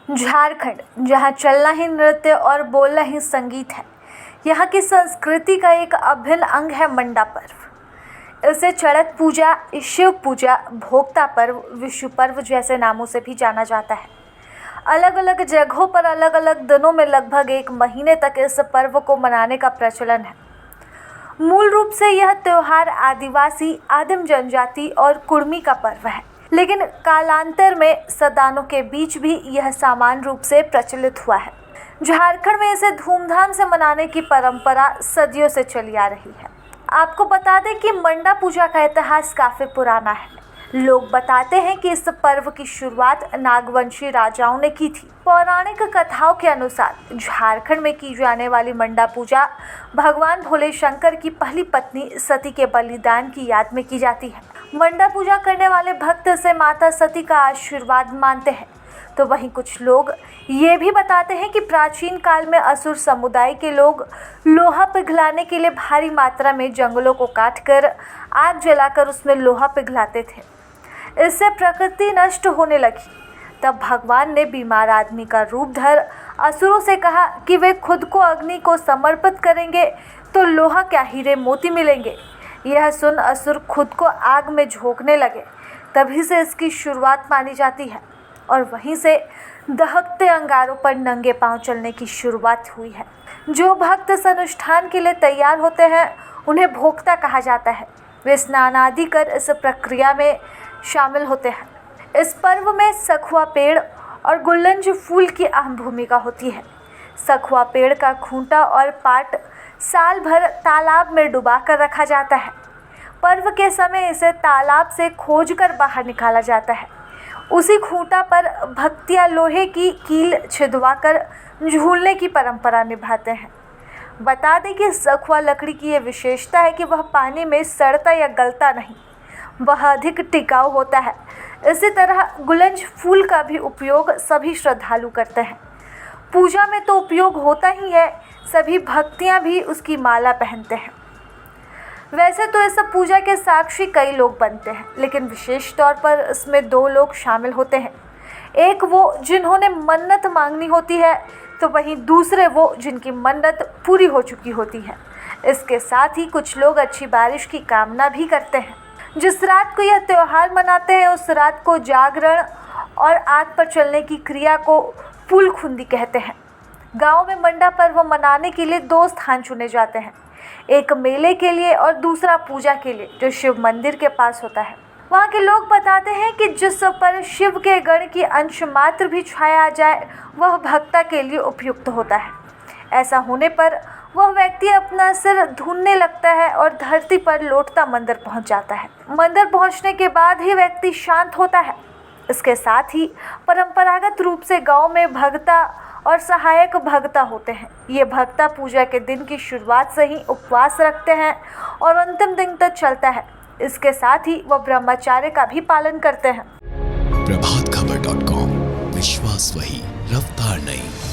झारखंड, जहाँ चलना ही नृत्य और बोलना ही संगीत है, यहाँ की संस्कृति का एक अभिन्न अंग है मंडा पर्व। इसे चड़क पूजा, शिव पूजा, भोक्ता पर्व, विशु पर्व जैसे नामों से भी जाना जाता है। अलग अलग जगहों पर अलग अलग दिनों में लगभग 1 महीने तक इस पर्व को मनाने का प्रचलन है। मूल रूप से यह त्योहार आदिवासी, आदिम जनजाति और कुर्मी का पर्व है, लेकिन कालांतर में सदानों के बीच भी यह सामान्य रूप से प्रचलित हुआ है। झारखंड में इसे धूमधाम से मनाने की परंपरा सदियों से चली आ रही है। आपको बता दें कि मंडा पूजा का इतिहास काफी पुराना है। लोग बताते हैं कि इस पर्व की शुरुआत नागवंशी राजाओं ने की थी। पौराणिक कथाओं के अनुसार झारखंड में की जाने वाली मंडा पूजा भगवान भोले शंकर की पहली पत्नी सती के बलिदान की याद में की जाती है। मंडा पूजा करने वाले भक्त से माता सती का आशीर्वाद मानते हैं। तो वहीं कुछ लोग ये भी बताते हैं कि प्राचीन काल में असुर समुदाय के लोग लोहा पिघलाने के लिए भारी मात्रा में जंगलों को काटकर आग जलाकर उसमें लोहा पिघलाते थे। इससे प्रकृति नष्ट होने लगी। तब भगवान ने बीमार आदमी का रूप धर असुरों से कहा कि वे खुद को अग्नि को समर्पित करेंगे तो लोहा क्या, हीरे मोती मिलेंगे। यह सुन असुर खुद को आग में झोंकने लगे। तभी से इसकी शुरुआत मानी जाती है और वहीं से दहकते अंगारों पर नंगे पांव चलने की शुरुआत हुई है। जो भक्त इस अनुष्ठान के लिए तैयार होते हैं उन्हें भोक्ता कहा जाता है। वे स्नान आदि कर इस प्रक्रिया में शामिल होते हैं। इस पर्व में सखुआ पेड़ और गुल्लंज फूल की अहम भूमिका होती है। सखुआ पेड़ का खूंटा और पाट साल भर तालाब में डुबा कर रखा जाता है। पर्व के समय इसे तालाब से खोजकर बाहर निकाला जाता है। उसी खूंटा पर भक्तियाँ लोहे की कील छिदवाकर झूलने की परंपरा निभाते हैं। बता दें कि सखुआ लकड़ी की ये विशेषता है कि वह पानी में सड़ता या गलता नहीं, वह अधिक टिकाऊ होता है। इसी तरह गुलंज फूल का भी उपयोग सभी श्रद्धालु करते हैं। पूजा में तो उपयोग होता ही है, सभी भक्तियाँ भी उसकी माला पहनते हैं। वैसे तो इस पूजा के साक्षी कई लोग बनते हैं, लेकिन विशेष तौर पर इसमें 2 लोग शामिल होते हैं। एक वो जिन्होंने मन्नत मांगनी होती है, तो वहीं दूसरे वो जिनकी मन्नत पूरी हो चुकी होती है। इसके साथ ही कुछ लोग अच्छी बारिश की कामना भी करते हैं। जिस रात को यह त्यौहार मनाते हैं उस रात को जागरण और आग पर चलने की क्रिया को फूलखुंदी कहते हैं। गांव में मंडा पर्व मनाने के लिए 2 स्थान चुने जाते हैं, एक मेले के लिए और दूसरा पूजा के लिए, जो शिव मंदिर के पास होता है। वहाँ के लोग बताते हैं कि जिस पर शिव के गण की अंश मात्र भी छाया आ जाए वह भक्ता के लिए उपयुक्त होता है। ऐसा होने पर वह व्यक्ति अपना सिर धुनने लगता है और धरती पर लौटता मंदिर पहुँच जाता है। मंदिर पहुँचने के बाद ही व्यक्ति शांत होता है। इसके साथ ही परंपरागत रूप से गाँव में भगता और सहायक भगता होते हैं। ये भगता पूजा के दिन की शुरुआत से ही उपवास रखते हैं और अंतिम दिन तक चलता है। इसके साथ ही वह ब्रह्मचर्य का भी पालन करते हैं। प्रभातखबर.com, विश्वास वही, रफ्तार नहीं।